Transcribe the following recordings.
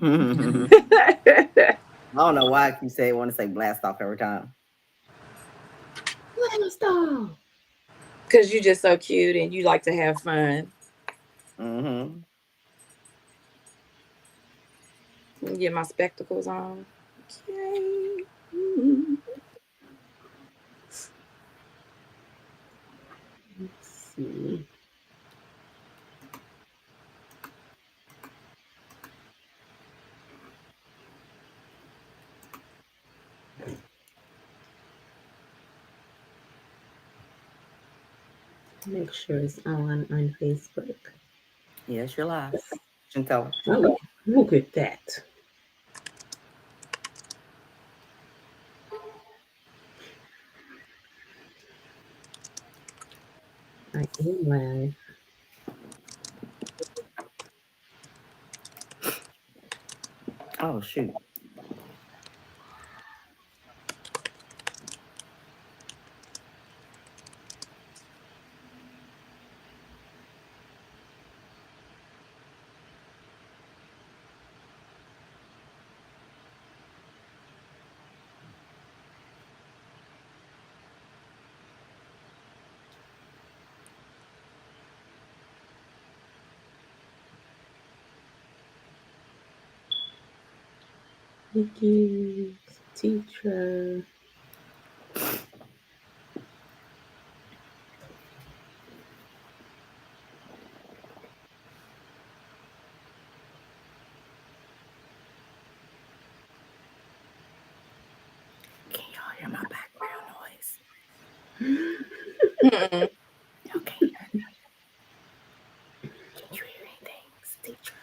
don't know why I keep saying want to say blast off every time. Blast off. Because you're just so cute and you like to have fun. Mm-hmm. Let me get my spectacles on. Okay. Mm. Let's see. Make sure it's on Facebook. Yes, you're live. Chantel. Oh, look at that. I am live. Oh shoot. Vicky, teacher. Can y'all hear my background noise? Mm-mm. Okay. Can you hear anything, teacher?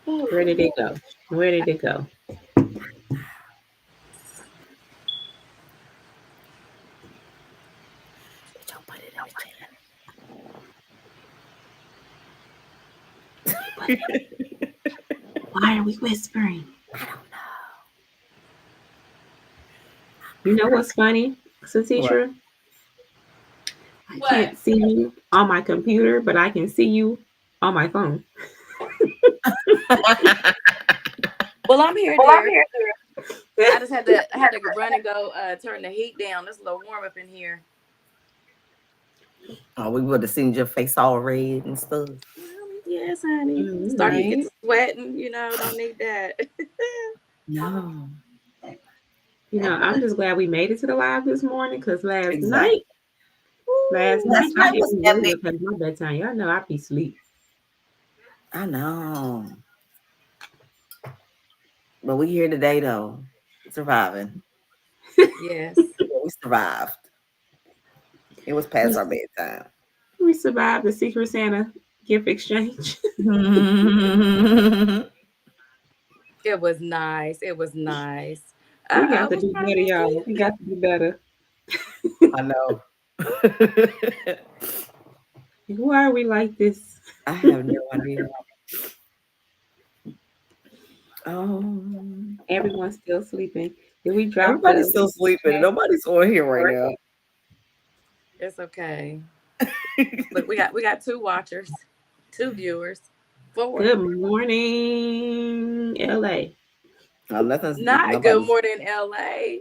Where did it go? Where did it go? Did y'all put it in the chat? Why are we whispering? I don't know. You know what's funny, What? teacher? I What? can't see you on my computer, but I can see you on my phone. Well, I'm here, Well, I'm dear. here. I just had to run and go turn the heat down. It's a little warm up in here. Oh, we would have seen your face all red and stuff. Yes, honey. Starting to get Right? to sweating, don't need that. No. You know, I'm just glad we made it to the live this morning because last Exactly. night I Night was didn't epic. really past my bedtime. Y'all know I be asleep. I know. But we here today though. Surviving. Yes. We survived. It was past our bedtime. We survived the Secret Santa gift exchange. It was nice. It was nice. We I got to was do trying to better, go y'all. sleep. We got to do better. I know. Why are we like this? I have no idea. Everyone's still sleeping. Did we drop Everybody's the still sleeping. Nobody's on here right now. It's okay. Look, we got 2 watchers, 2 viewers, 4. Good morning, LA. Nothing's Not good nobody's. morning, LA.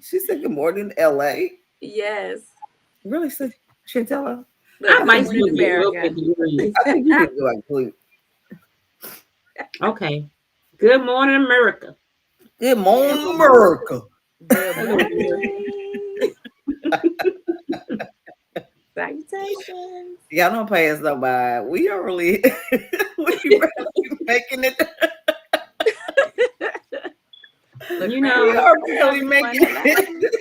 She said good morning, LA. Yes. Really, said Chantella? Look, I good might morning, still be a little America. bit delirious. I think you need to go like sleep. Okay. Good morning, America. Good morning, America. Good Hello, dear. morning. Salutations. Y'all don't pay us no mind. We are really, we really making it. Look, You friend, know, We are we're really having fun making tonight. it.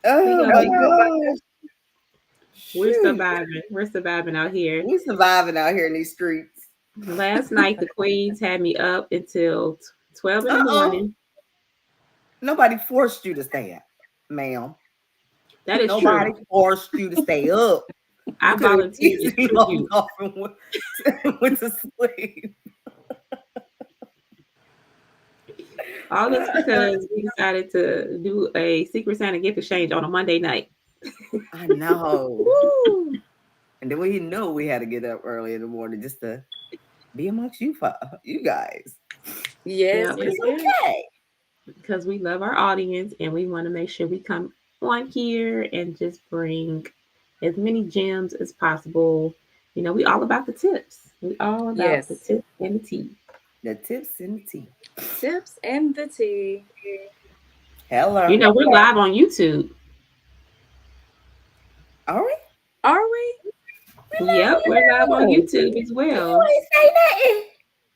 we Oh gonna my make gosh. we're Shoot. surviving. We're surviving out here. We surviving out here in these streets. Last night the Queens had me up until 12 in the Uh-uh. morning. Nobody forced you to stay up, ma'am. That is Nobody true. forced you to stay up. I You could have volunteered as easily logged tribute. off and went to sleep. All this because we decided to do a Secret Santa gift exchange on a Monday night. I know. Woo. And then we knew we had to get up early in the morning just to be amongst you guys. Yes, Yeah, yes, It's yes. okay. because we love our audience and we want to make sure we come on here and just bring as many gems as possible. You know, we all about the tips. We all about the Yes. tips and the tea. The tips and the tea. Tips and the tea. You Hello. know, we're live on YouTube. All right. Are we? Yep, we're live on YouTube as well. You ain't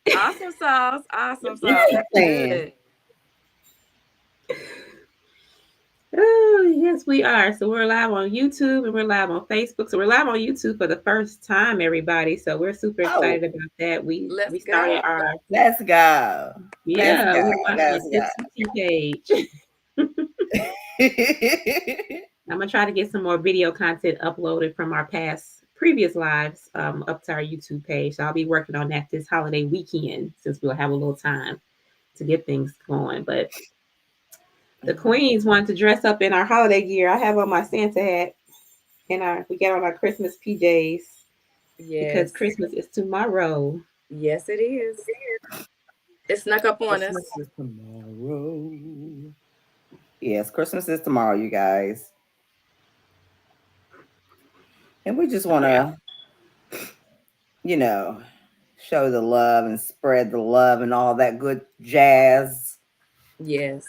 say Awesome sauce. Awesome nothing. sauce. That's Saying. good. Oh, yes, we are. So we're live on YouTube and we're live on Facebook. So we're live on YouTube for the first time, everybody. So we're super Oh, excited about that. We Let's started go. our let's go. Let's yeah, go. we're on Let's our go. SETC page. I'm gonna try to get some more video content uploaded from our previous lives up to our YouTube page. So I'll be working on that this holiday weekend since we'll have a little time to get things going. But the queens wanted to dress up in our holiday gear. I have on my Santa hat and we got on our Christmas PJs because Yes. Christmas is tomorrow. Yes, it is. It snuck up on us. Christmas is tomorrow. Yes, Christmas is tomorrow, you guys. And we just want to, you know, show the love and spread the love and all that good jazz. Yes.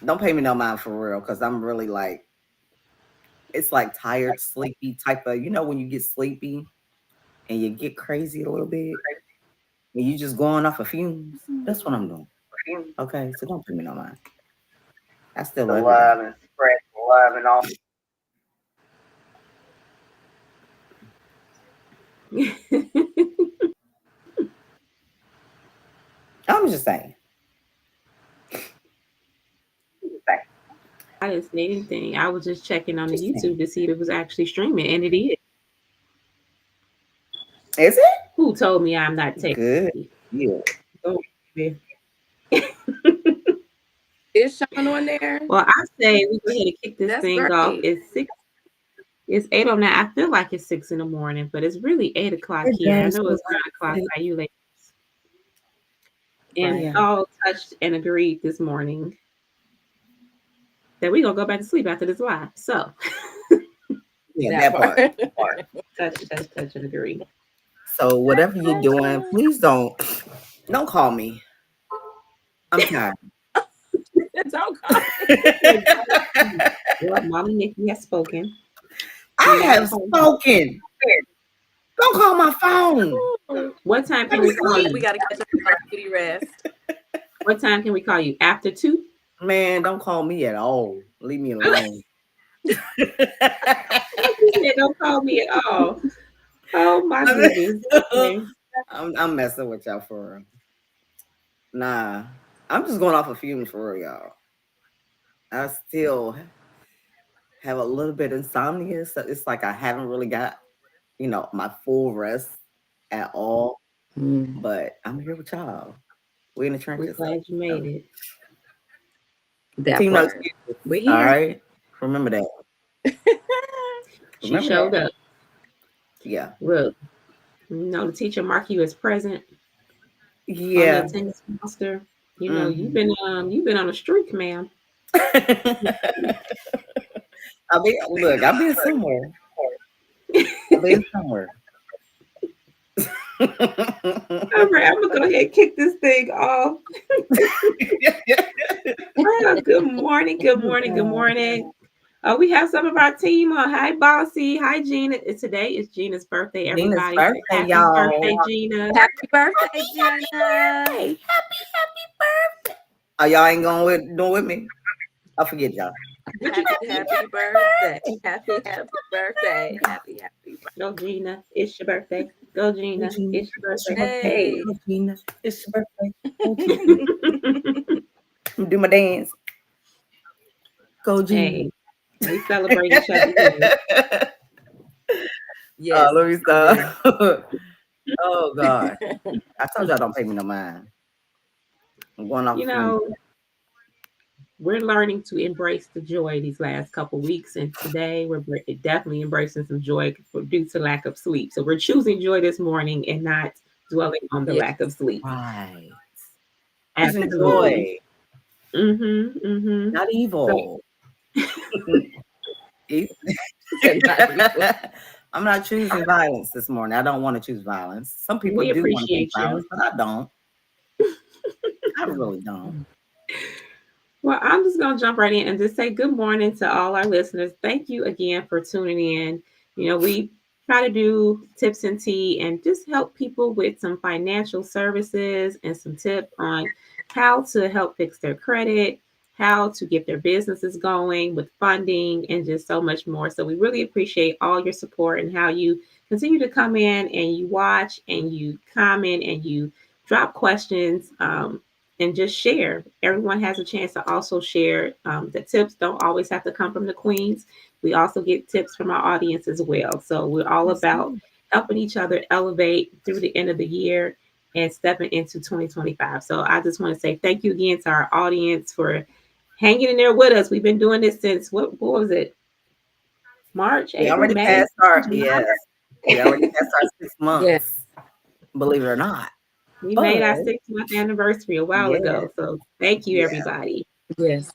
Don't pay me no mind for real, because I'm really like, it's like tired, sleepy type of, when you get sleepy and you get crazy a little bit and you just going off of fumes. That's what I'm doing. Okay, so don't pay me no mind. I still love you. Love and spread the love and all. I'm just saying. I didn't say anything. I was just checking on the YouTube to see if it was actually streaming, and it is. Is it? Who told me I'm not taking? Good. Yeah. Oh, baby. Is Sean on there? Well, I say we go ahead and kick this That's thing off. great. It's 6. It's 8:09. I feel like it's 6 in the morning, but it's really 8 o'clock here. I know it's 9 o'clock by you ladies. And we all touched and agreed this morning that we're gonna go back to sleep after this live. So Yeah, that part. touch and agree. So whatever you're doing, please don't call me. I'm tired. Don't call. Well, Mama Nikki has spoken. I have spoken. Don't call my phone. What time can we call you? We gotta catch up on our beauty rest. What time can we call you? After 2? Man, don't call me at all. Leave me alone. You said don't call me at all. Oh my goodness. Okay. I'm messing with y'all for real. Nah, I'm just going off of fumes for real, y'all. I still have a little bit of insomnia, so it's like I haven't really got, my full rest at all. But I'm here with y'all. We're in the trenches. We're glad you made it. That Team part. We're here. All right. Remember that. She showed up. Yeah. Look, the teacher mark you as present. Yeah. On the attendance roster. You've been on a streak, ma'am. I've been somewhere. I've been somewhere. All right, I'm gonna go ahead and kick this thing off. Good morning. We have some of our team on. Hi, Bossy. Hi, Gina. Today is Gina's birthday, everybody. Gina's birthday, Happy y'all. birthday, Gina. Happy birthday, Gina. Happy birthday. Oh, y'all ain't going with me? I forget y'all. Happy birthday. Happy birthday. Happy birthday. Go, Gina. It's your birthday. Go, Gina. It's your birthday. Hey. Go, Gina. It's your birthday. Go, Gina. Do my dance. Go, Gina. Hey, we celebrate each other. Yes. Let me stop. Oh, God. I told y'all don't pay me no mind. I'm going off You fumes. know, we're learning to embrace the joy these last couple weeks, and today we're definitely embracing some joy due to lack of sleep. So we're choosing joy this morning and not dwelling on the Yes. lack of sleep. Right. Choosing Absolutely. joy, Mm-hmm. Mm-hmm. not So evil. E- Said not evil. I'm not choosing violence this morning. I don't want to choose violence. Some people we do want to choose appreciate you. violence, but I don't. I really don't. Well, I'm just going to jump right in and just say good morning to all our listeners. Thank you again for tuning in. We try to do tips and tea and just help people with some financial services and some tips on how to help fix their credit, how to get their businesses going with funding, and just so much more. So we really appreciate all your support and how you continue to come in and you watch and you comment and you drop questions. And just share. Everyone has a chance to also share. The tips don't always have to come from the queens. We also get tips from our audience as well. So we're all Yes, about ma'am. helping each other elevate through the end of the year and stepping into 2025. So I just want to say thank you again to our audience for hanging in there with us. We've been doing this since what was it? March, We April, already May, passed our, July. yes, we already passed our six Yes. months, believe it or not. We But made our 6 month anniversary a while yes, ago. So thank you, yeah. everybody. Yes.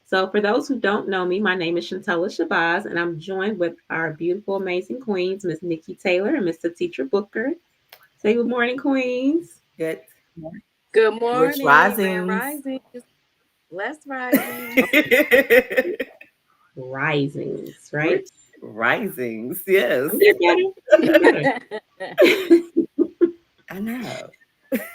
So, for those who don't know me, my name is Shantella Shabazz, and I'm joined with our beautiful, amazing queens, Miss Nikki Taylor and Mr. Teacher Booker. Say good morning, queens. Good. Good Rich morning, Grand Risings. Rising. Less rising. Risings, right? Rich Risings, yes. I'm getting better. I'm getting better. I know.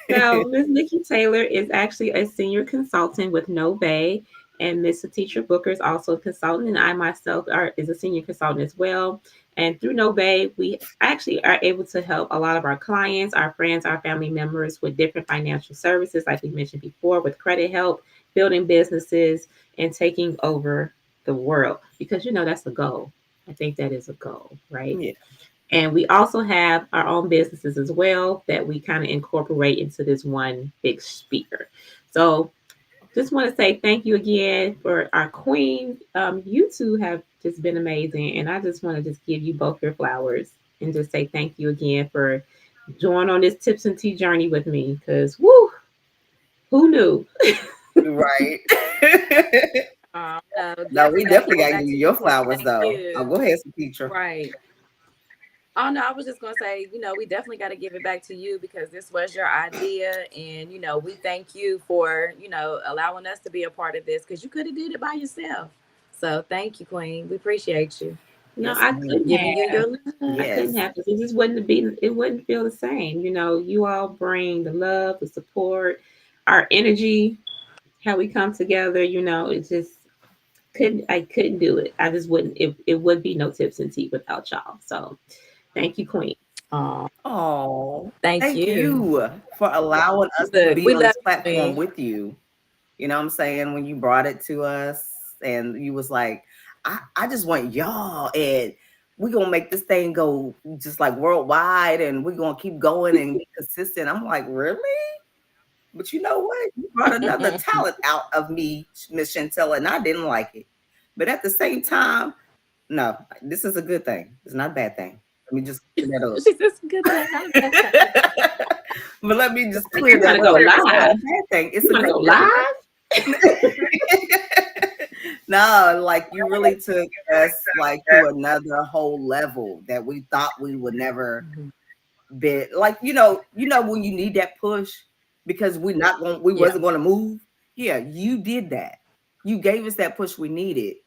So, Ms. Nikki Taylor is actually a senior consultant with No Bay, and Mr. Teacher Booker is also a consultant, and I myself is a senior consultant as well. And through No Bay, we actually are able to help a lot of our clients, our friends, our family members with different financial services, like we mentioned before, with credit help, building businesses, and taking over the world. Because that's the goal. I think that is a goal, right? Yeah. And we also have our own businesses as well that we kind of incorporate into this one big speaker. So just want to say thank you again for our queen. You two have just been amazing. And I just want to just give you both your flowers and just say thank you again for joining on this tips and tea journey with me. Because, woo, who knew? Right. No, No, definitely we got to definitely give it got to back give to you you, your Queen. flowers, Thank though. I'll you. go ahead, some teacher. Right. Oh no, I was just gonna say, we definitely got to give it back to you because this was your idea, and we thank you for allowing us to be a part of this because you could have did it by yourself. So thank you, Queen. We appreciate you. No, Yes, I ma'am. couldn't Giving you have. your love. I couldn't Yes. have because it just wouldn't be. It wouldn't feel the same. You all bring the love, the support, our energy, how we come together. It just couldn't. I couldn't do it. I just wouldn't. It would be no tips and tea without y'all. So thank you, Queen. Oh, Oh, thank thank you. you for allowing us to Look, be we on love this you, platform Queen. with you. You know what I'm saying? When you brought it to us and you was like, I just want y'all and we're gonna make this thing go just like worldwide and we're gonna keep going and be consistent. I'm like, really? But you know what? You brought another talent out of me, Miss Chantella, and I didn't like it. But at the same time, no, this is a good thing. It's not a bad thing. Let me just clear that She's just a good thing, not a bad thing. up. But let me just Like clear you want that to go up. It's not a live? bad thing. It's You a want to good go thing. live? No, like you really took us like to another whole level that we thought we would never Mhm. be. Like when you need that push because we Yeah. wasn't going to move. Yeah, you did that. You gave us that push we needed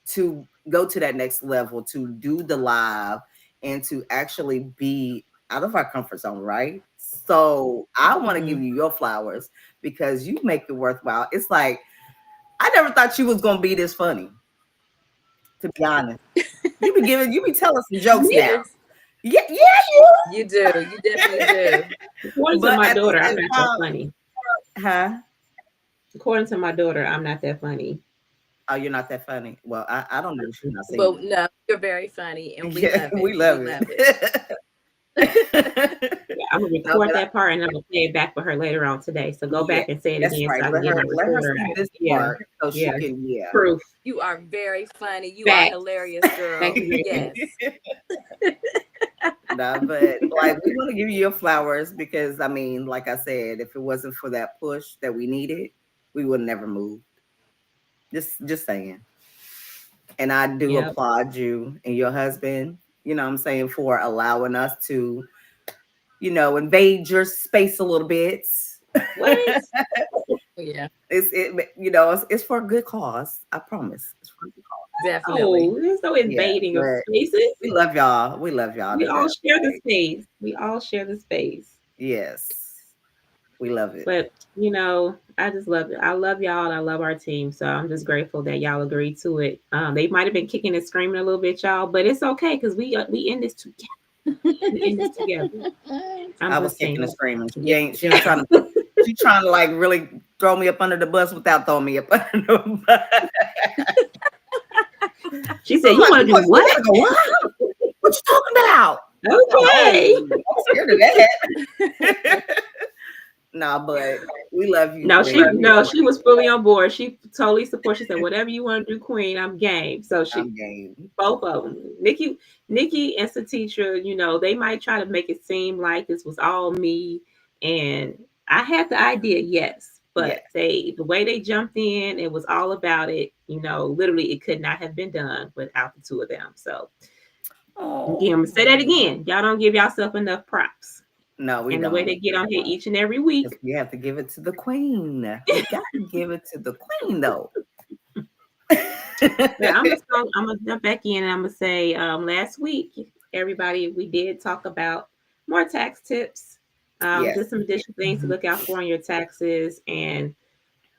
to go to that next level, to do the live, and to actually be out of our comfort zone, right? So I want to Hmm. give you your flowers because you make it worthwhile. It's like I never thought you was gonna be this funny, to be honest. You be telling some jokes Me? now. Yes, Yeah, yeah, you. you do. You definitely do. According to But my at the daughter, I'm same not that time, funny. huh? According to my daughter, I'm not that funny. Oh, you're not that funny. Well, I don't know. She's not But seen no, you're very funny, and we it. Yeah, love it. we We love love it. it. Yeah, I'm gonna No, record but that part and I'm gonna play it back for her later on today. So go yeah, back and say it that's again so right. I can get my Let her recorder see out. this Yeah, part so she yeah. can, yeah. Proof. You are very funny. You are Fact. hilarious, Thank girl. you very much. Yes. Nah, but like we want to give you your flowers because I mean, like I said, if it wasn't for that push that we needed, we would never move. Just saying. And I do Yep. applaud you and your husband, you know what I'm saying, for allowing us to, invade your space a little bit. What? Yeah, It's for a good cause. I promise. It's for a good cause. definitely. Oh, there's no Yeah, invading of but spaces. we love y'all. We love y'all We to all death. share the Like, space. We all share the space. yes, we love it. But I just love it. I love y'all and I love our team. So I'm just grateful that y'all agreed to it. They might have been kicking and screaming a little bit, y'all, but it's okay because we in this together. We in this together. I'm I was just kicking and saying. screaming. Yeah. She ain't trying to she trying to like really throw me up under the bus without throwing me up under the bus. She said, I'm "You like, want to do we what?" gotta go, what? What you talking about? Okay. Oh, I'm scared of that. Nah, but we love you, No, she Queen. no, she was fully on board. She totally supports. She said, "Whatever you want to do, Queen, I'm game." So she I'm game. both of them. Nikki and Satitra, they might try to make it seem like this was all me. And I had the idea, yes. Yeah. But the way they jumped in, it was all about it. Literally it could not have been done without the two of them. So Oh. again, I'm gonna say that again. Y'all don't give yourself enough props. No, we And the way don't. they get on here each and every week. Because we have to give it to the Queen. We got to give it to the Queen, though. But I'm gonna jump back in and I'm gonna say last week, everybody, we did talk about more tax tips, Yes. just some additional things to look out for on your taxes. And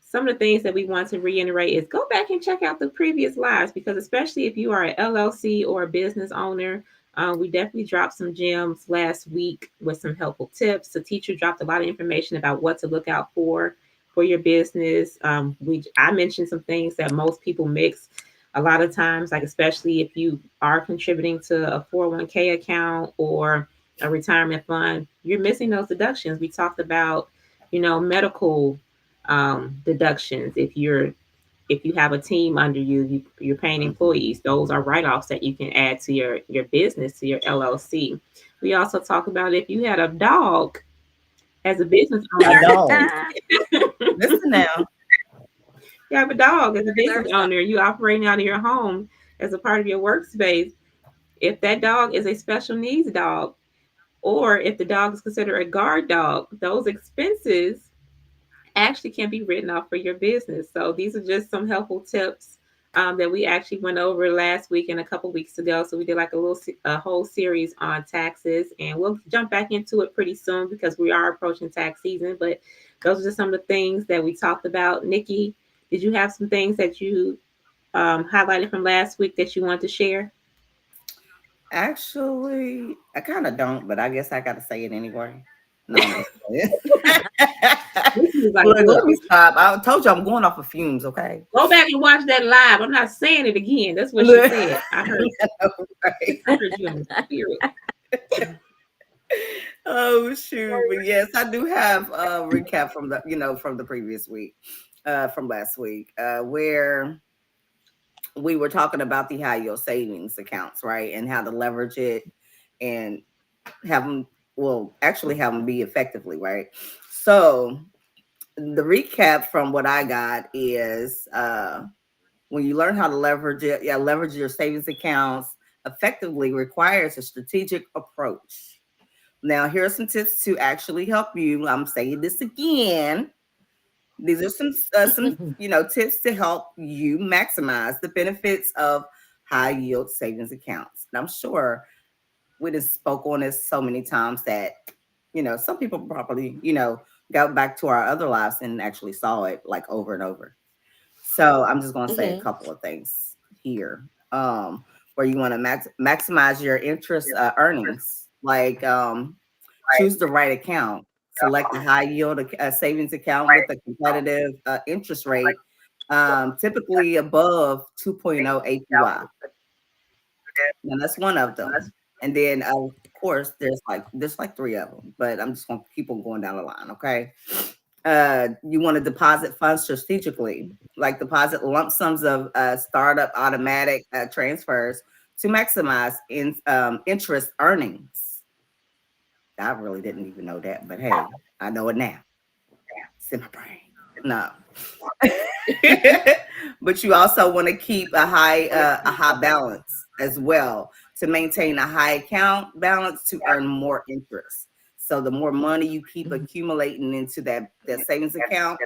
some of the things that we want to reiterate is go back and check out the previous lives because especially if you are an LLC or a business owner, we definitely dropped some gems last week with some helpful tips. The teacher dropped a lot of information about what to look out for your business. I mentioned some things that most people mix a lot of times, like especially if you are contributing to a 401k account or a retirement fund, you're missing those deductions. We talked about, medical deductions. If you have a team under you're paying Mhm. employees. Those are write-offs that you can add to your business, to your LLC. We also talk about if you had a dog as a business A owner. dog. Listen now. You have a dog as a business Deserves some. owner. You operating out of your home as a part of your workspace. If that dog is a special needs dog, or if the dog is considered a guard dog, those expenses actually can be written off for your business. So these are just some helpful tips that we actually went over last week and a couple weeks ago. So we did like a whole series on taxes, and we'll jump back into it pretty soon because we are approaching tax season. But those are just some of the things that we talked about. Nikki, did you have some things that you highlighted from last week that you want to share? Actually, I kind of don't, but I guess I got to say it anyway. No, I'm just playing. Nikki was like, Look, let look, me stop. I told you I'm going off of fumes, okay? go back and watch that live. I'm not saying it again. That's what she Look. said. I heard. Right. I heard you in the spirit. Oh shoot. But yes, I do have a recap from the previous week, from last week, where we were talking about the high yield savings accounts, right? And how to leverage it and have them, well, actually have them be effectively, right? So the recap from what I got is when you learn how to leverage your savings accounts effectively requires a strategic approach. Now, here are some tips to actually help you. I'm saying this again. These are some tips to help you maximize the benefits of high yield savings accounts. And I'm sure we just spoke on this so many times that some people probably got back to our other lives and actually saw it like over and over. So I'm just going to say a Mhm. couple of things here. Where you want to maximize your interest earnings, like choose the right account. Select a high yield savings account with a competitive interest rate, typically above 2.0 APY. Now that's one of them. And then of course there's like three of them, but I'm just gonna keep on going down the line. Okay. You want to deposit funds strategically, like deposit lump sums of startup automatic transfers to maximize interest earnings. I really didn't even know that, but hey, I know it now. It's in my brain. No. But you also want to keep a high balance as well to maintain a high account balance to earn more interest. So the more money you keep Mhm. accumulating into that savings account,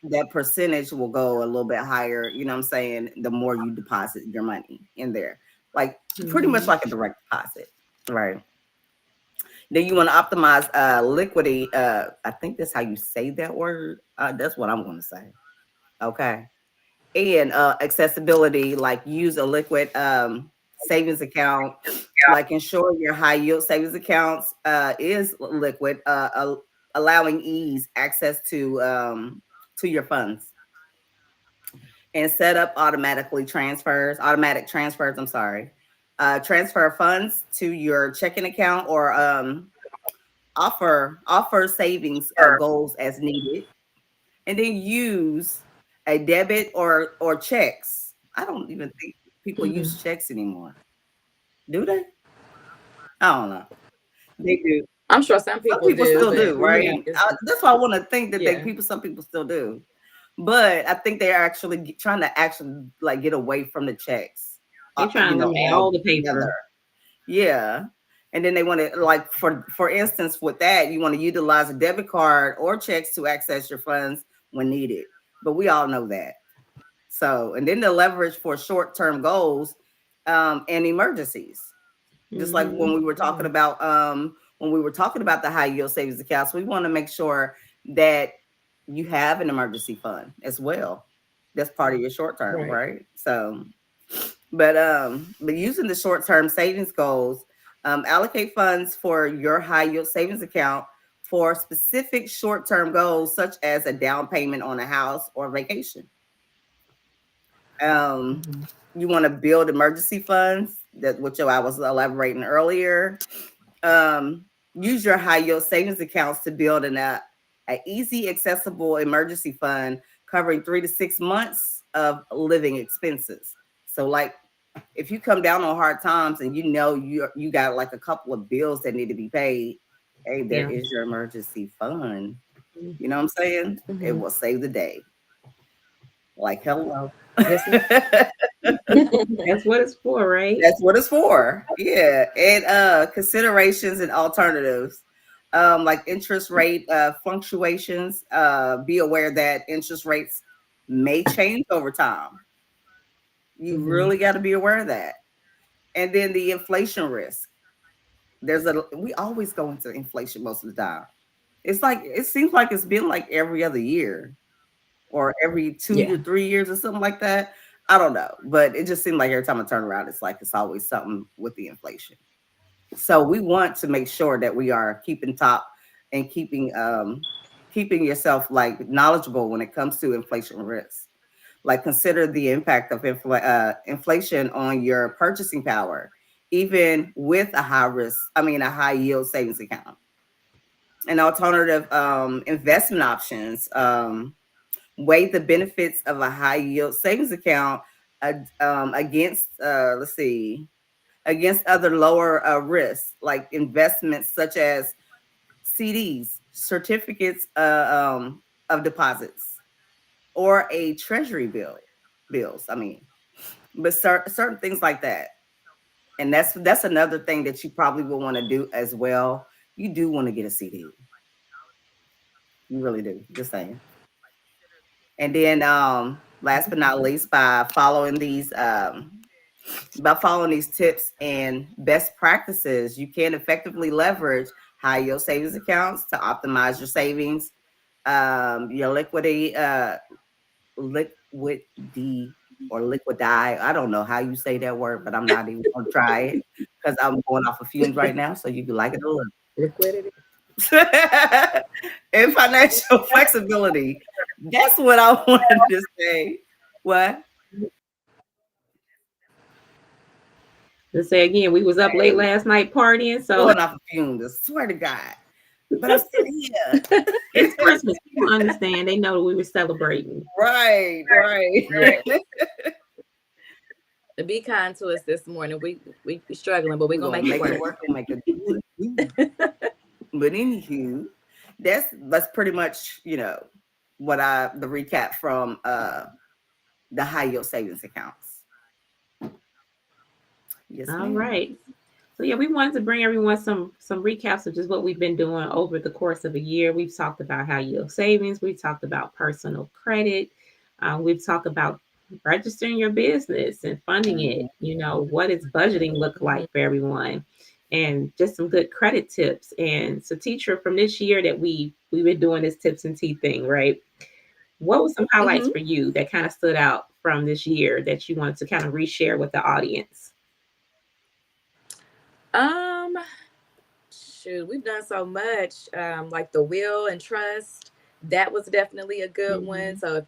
that percentage will go a little bit higher. You know what I'm saying? The more you deposit your money in there, like pretty much Mhm. like a direct deposit, right? Then you want to optimize liquidity. I think that's how you say that word. That's what I'm going to say. Okay. And accessibility, like use a liquid savings account, like ensure your high yield savings accounts is liquid, allowing ease access to your funds, and set up automatic transfers. I'm sorry, transfer funds to your checking account or offer savings goals as needed, and then use a debit or checks. I don't even think people Mhm. use checks anymore. Do they? I don't know. They do. I'm sure some Some people people do, still but do, Yeah. right? it's That's why I want to think that yeah. some people still do. But I think they're actually trying to actually like get away from the checks, They trying to eliminate all the altogether. paper. Yeah. And then they want to like for instance with that, you want to utilize a debit card or checks to access your funds when needed. But we all know that. So, and then the leverage for short-term goals and emergencies. Just like Mhm. when we were talking about the high yield savings accounts, we want to make sure that you have an emergency fund as well. That's part of your short term, Right. right? So, but using the short term savings goals, allocate funds for your high yield savings account for specific short term goals, such as a down payment on a house or vacation. Um, Mhm. you want to build emergency funds, that which I was elaborating earlier. Use your high yield savings accounts to build a easy, accessible emergency fund covering 3 to 6 months of living expenses. So, like, if you come down on hard times and you got like a couple of bills that need to be paid, hey, there Yeah. is your emergency fund. Mhm. You know what I'm saying? It Hmm. will save the day. Like, hello. Yes, ma'am. That's what it's for, right? That's what it's for. Yeah. And considerations and alternatives. Like interest rate fluctuations. Be aware that interest rates may change over time. You Mhm. really got to be aware of that. And then the inflation risk. We always go into inflation most of the time. It's like it seems like it's been like every other year or every two Yeah. to 3 years or something like that. I don't know, but it just seemed like every time I turn around, it's like it's always something with the inflation. So we want to make sure that we are keeping top and keeping yourself like knowledgeable when it comes to inflation risks. Like consider the impact of inflation on your purchasing power, even with a high risk. I mean, a high yield savings account and alternative investment options. Weigh the benefits of a high yield savings account against against other lower risks like investments such as CDs, certificates of deposits, or a treasury bills. I mean, but certain things like that. And that's another thing that you probably will want to do as well. You do want to get a CD. You really do. Just saying. And then last but not least, by following these tips and best practices, you can effectively leverage high yield savings accounts to optimize your savings, your liquidity or liquidi. I don't know how you say that word, but I'm not even going to try it because I'm going off of fumes right now. So you can like it or Liquidity. look. And financial flexibility. That's what I wanted to say. What? To say again, we was up late Hey, last night partying, so going off a fume, I swear to God. But I'm still here. it's Christmas. People understand. They know that we were celebrating. Right, right. Right. Be kind to us this morning. We struggling, but we're We're gonna gonna make it make it work. work and make it do it. But anywho, that's pretty much, what the recap from the high yield savings accounts. Yes, All ma'am. right. So yeah, we wanted to bring everyone some recaps of just what we've been doing over the course of a year. We've talked about high yield savings. We've talked about personal credit. We've talked about registering your business and funding it. Mhm. What does budgeting look Mhm. like for everyone, and just some good credit tips. And so, teacher, from this year that we've been doing this tips and tea thing, right? What were some highlights Mhm. for you that kind of stood out from this year that you wanted to kind of reshare with the audience? Um, shoot, we've done so much. Like the will and trust. That was definitely a good one. Mhm. So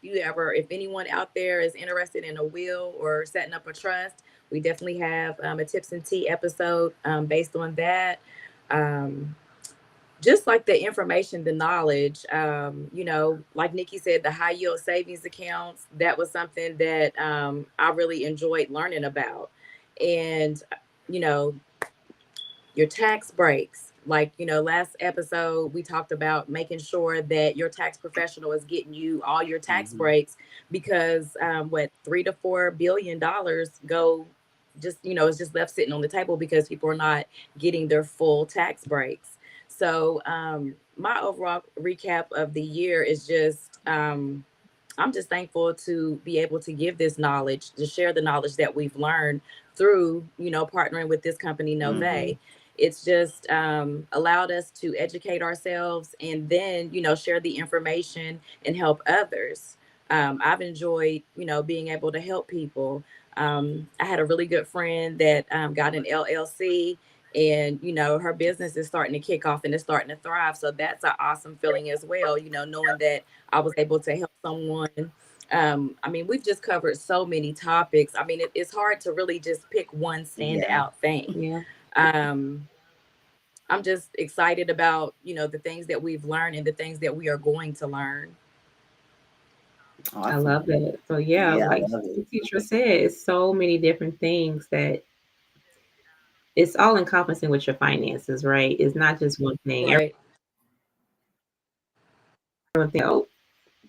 if anyone out there is interested in a will or setting up a trust, we definitely have a tips and tea episode based on that. Um, just like the information, the knowledge, like Nikki said, the high yield savings accounts, that was something that I really enjoyed learning about. And, you know, your tax breaks. Like, last episode, we talked about making sure that your tax professional is getting you all your tax Mhm. breaks because what, $3 to $4 billion go just, it's just left sitting on the table because people are not getting their full tax breaks. So, my overall recap of the year is just, I'm just thankful to be able to give this knowledge, to share the knowledge that we've learned through, partnering with this company, Mhm. Nove. It's just allowed us to educate ourselves and then, share the information and help others. I've enjoyed, being able to help people. I had a really good friend that got an LLC, and her business is starting to kick off and it's starting to thrive. So that's an awesome feeling as well, knowing that I was able to help someone. I mean, we've just covered so many topics. I mean, it's hard to really just pick one Yeah. standout thing. Yeah. um I'm just excited about, the things that we've learned and the things that we are going to learn. I Awesome. love that. So yeah, Yeah, I like love the it. teacher said, it's so many different things that it's all encompassing with your finances, right? It's not just one thing. Right. Everyone think, oh,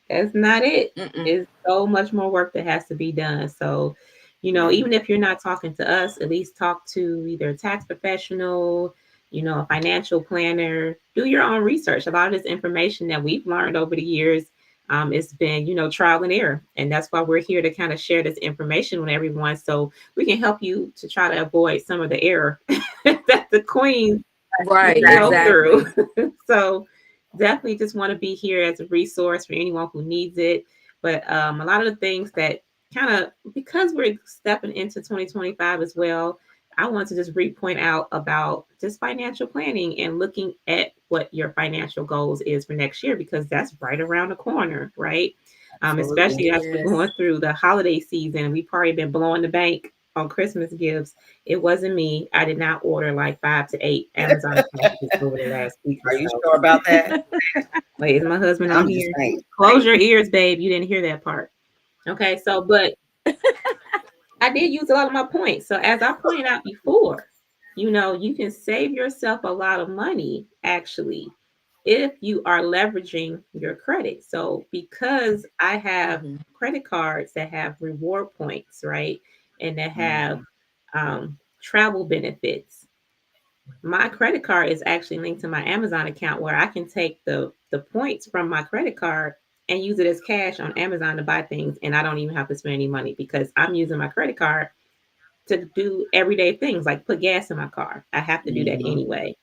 that's not it. Mm-mm. It's so much more work that has to be done. So, Yeah. even if you're not talking to us, at least talk to either a tax professional, a financial planner. Do your own research. A lot of this information that we've learned over the years, it's been, trial and error. And that's why we're here to kind of share this information with everyone so we can help you to try to avoid some of the error that the queen Right, go exactly. through. So definitely just want to be here as a resource for anyone who needs it. But a lot of the things that kind of, because we're stepping into 2025 as well, I want to just point out about just financial planning and looking at what your financial goals is for next year, because that's right around the corner, right? Absolutely. Especially as we're Yes. going through the holiday season. We've already been blowing the bank on Christmas gifts. It wasn't me. I did not order like 5 to 8 Amazon packages over the last week or Are you so. sure about that? Wait, is my husband on I'm just here? saying. Close your ears, babe. You didn't hear that part. Okay, so but I did use a lot of my points. So as I pointed out before, you can save yourself a lot of money actually if you are leveraging your credit. So because I have Hmm. credit cards that have reward points, right? And that have Mhm. travel benefits, my credit card is actually linked to my Amazon account where I can take the points from my credit card and use it as cash on Amazon to buy things, and I don't even have to spend any money because I'm using my credit card to do everyday things like put gas in my car. I have to do that Mhm. anyway.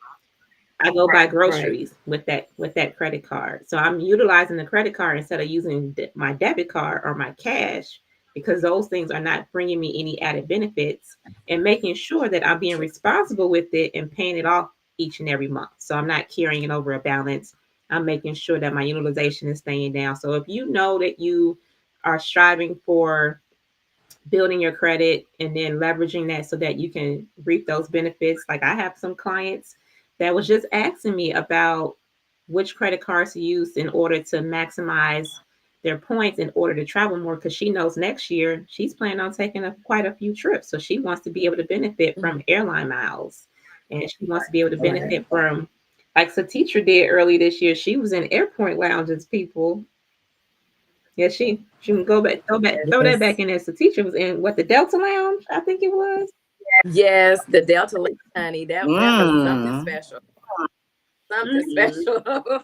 I go buy Right. groceries with that credit card. So I'm utilizing the credit card instead of using my debit card or my cash because those things are not bringing me any added benefits, and making sure that I'm being responsible with it and paying it off each and every month. So I'm not carrying it over a balance. I'm making sure that my utilization is staying down. So if you know that you are striving for building your credit and then leveraging that so that you can reap those benefits. Like I have some clients that was just asking me about which credit cards to use in order to maximize their points in order to travel more because she knows next year she's planning on taking quite a few trips. So she wants to be able to benefit from Mhm. airline miles and she wants to be able to Okay. benefit from like the teacher did early this year. She was in airport lounges, people. Yeah, she can throw that back Yes. in there. So teacher was in what the Delta Lounge, I think it was. Yes, the Delta Line, honey. That was something Mm. special. Something Hmm. special.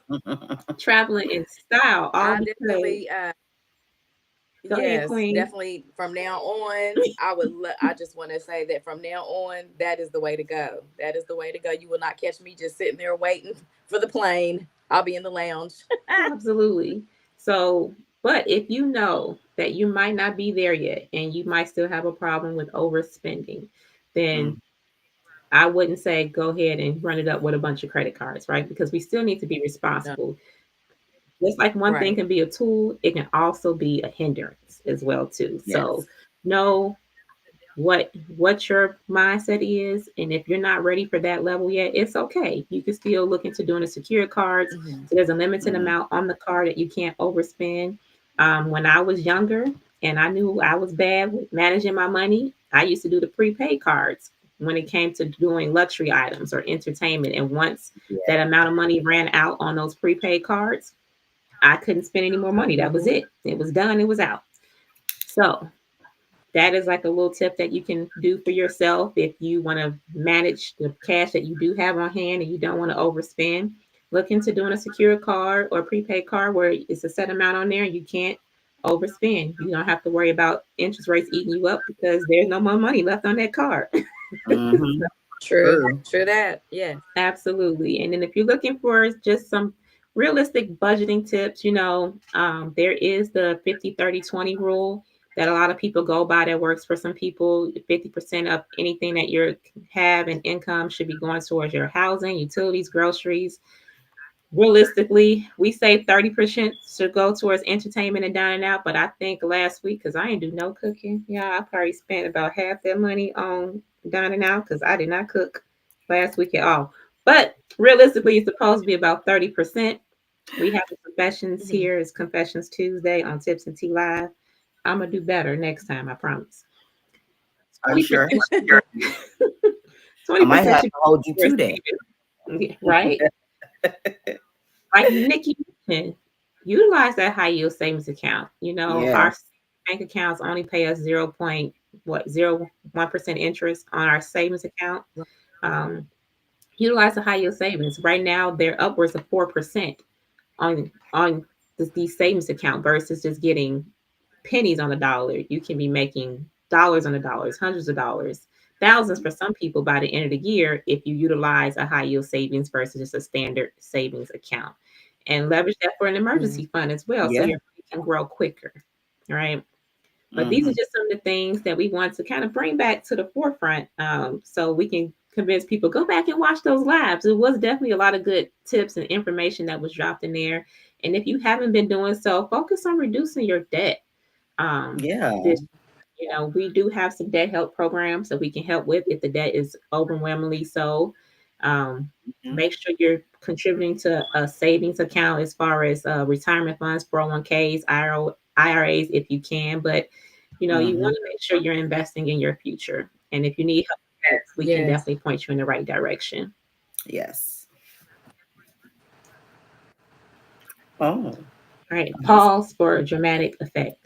Traveling in style, all I because definitely go ahead, yes, Queen. definitely from now on, I just want to say that from now on, that is the way to go. That is the way to go. You will not catch me just sitting there waiting for the plane. I'll be in the lounge. Absolutely. So, but if you know that you might not be there yet and you might still have a problem with overspending, then Mm. I wouldn't say go ahead and run it up with a bunch of credit cards, right? Because we still need to be No, responsible. Just like one thing right. can be a tool, it can also be a hindrance as well too. So Yes. know what your mindset is, and if you're not ready for that level yet, it's okay. You can still look into doing a secure cards. Mhm. So there's a limited Mm. amount on the card that you can't overspend. When I was younger and I knew I was bad with managing my money, I used to do the prepaid cards when it came to doing luxury items or entertainment. And once Yeah. that amount of money ran out on those prepaid cards, I couldn't spend any more money. That was Mhm. it. It was done. It was out. So that is like a little tip that you can do for yourself if you want to manage the cash that you do have on hand and you don't want to overspend. Look into doing a secure card or prepaid card where it's a set amount on there and you can't overspend. You don't have to worry about interest rates eating you up because there's no more money left on that card. Mm-hmm. True. True. True that. Yes. Absolutely. And then if you're looking for just some realistic budgeting tips, there is the 50/30/20 rule that a lot of people go by that works for some people. 50% of anything that you have in income should be going towards your housing, utilities, groceries. Realistically, we say 30% should go towards entertainment and dining out. But I think last week, because I didn't do no cooking, yeah, I probably spent about half that money on dining out because I did not cook last week at all. But realistically, it's supposed to be about 30%. We have the confessions Mhm. here. It's Confessions Tuesday on Tips and Tea Live. I'm gonna do better next time, I promise. I'm 20% sure. should go. I Twenty might percent have should to hold you go to that. towards right? Like Nikki mentioned, utilize that high yield savings account. Our Yes. bank accounts only pay us 0.01% interest on our savings account. Um, utilize the high yield savings. Right now, they're upwards of 4% on these savings account versus just getting pennies on the dollar. You can be making dollars on the dollars, hundreds of dollars, thousands for some people by the end of the year if you utilize a high yield savings versus just a standard savings account. And leverage that for an Mhm. emergency fund as well so Yeah. your money can grow quicker. Right. But these are Mm-hmm. just some of the things that we want to kind of bring back to the forefront so we can convince people go back and watch those lives. It was definitely a lot of good tips and information that was dropped in there. And if you haven't been doing so, focus on reducing your debt. Yeah. This we do have some debt help programs that we can help with if the debt is overwhelmingly so. Um, Mhm. make sure you're contributing to a savings account as far as retirement funds, 401ks, IRAs if you can. But you Mm-hmm. want to make sure you're investing in your future. And if you need help with that, we can Yes. definitely point you in the right direction. Yes. Oh. All right, Awesome. pause for dramatic effect.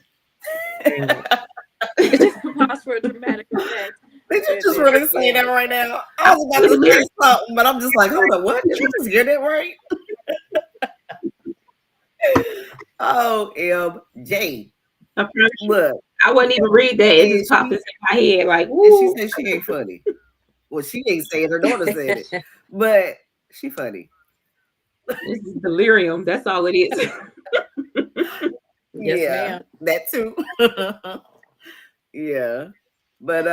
Very much. Just pause for a dramatic effect. Did you just Goodness. really say that Yes. right now? I was about to say Absolutely. something, but I'm just like, hold on, what? Did you just hear that right? OMJ. I promise you. Look, I wouldn't even read that. It and just popped she into my head like, and she woo, said she ain't funny. Well, she ain't saying her daughter said it, but she funny. this is delirium. That's all it is. Yes, Yeah, ma'am. that too. Yeah, but